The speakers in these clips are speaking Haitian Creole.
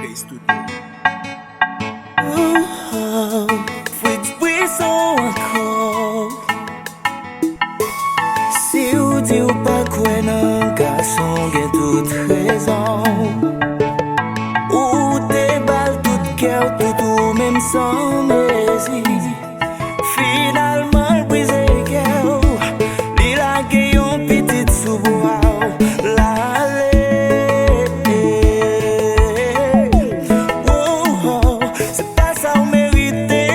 Play Studio. Fwit pwisan ankon. Si ou di ou pa kwen nan gason gen tout rezon, ou te bal tout kèw tout ou menm san mezi. Finalman brise kèw, li lage yon pitit sou bouaw la ale. Se pa sa ou merite,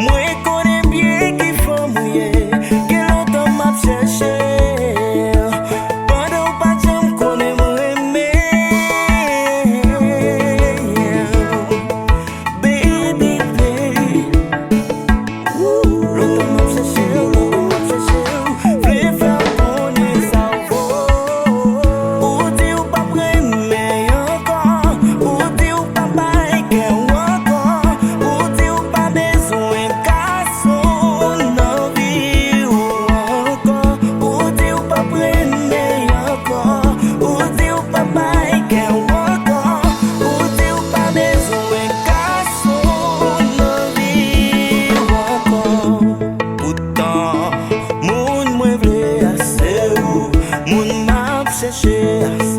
mwen konen bien ki fò mouye, gen lontan map chèche, pandan ou pa jam konen mwen reme. Baby, lontan map chèche, vle fè konen sa ou di ou pa preme ankon, ou di ou pa bay gen ankon, ou di ou pa bezwen kason nan vi ou ankon, ou di ou pa preme ankon, ou di ou pa bay gen ankon, ou di ou pa bezwen kason nan vi ou ankon. Pourtant, moun mwen vle ase ou, moun map chèche ase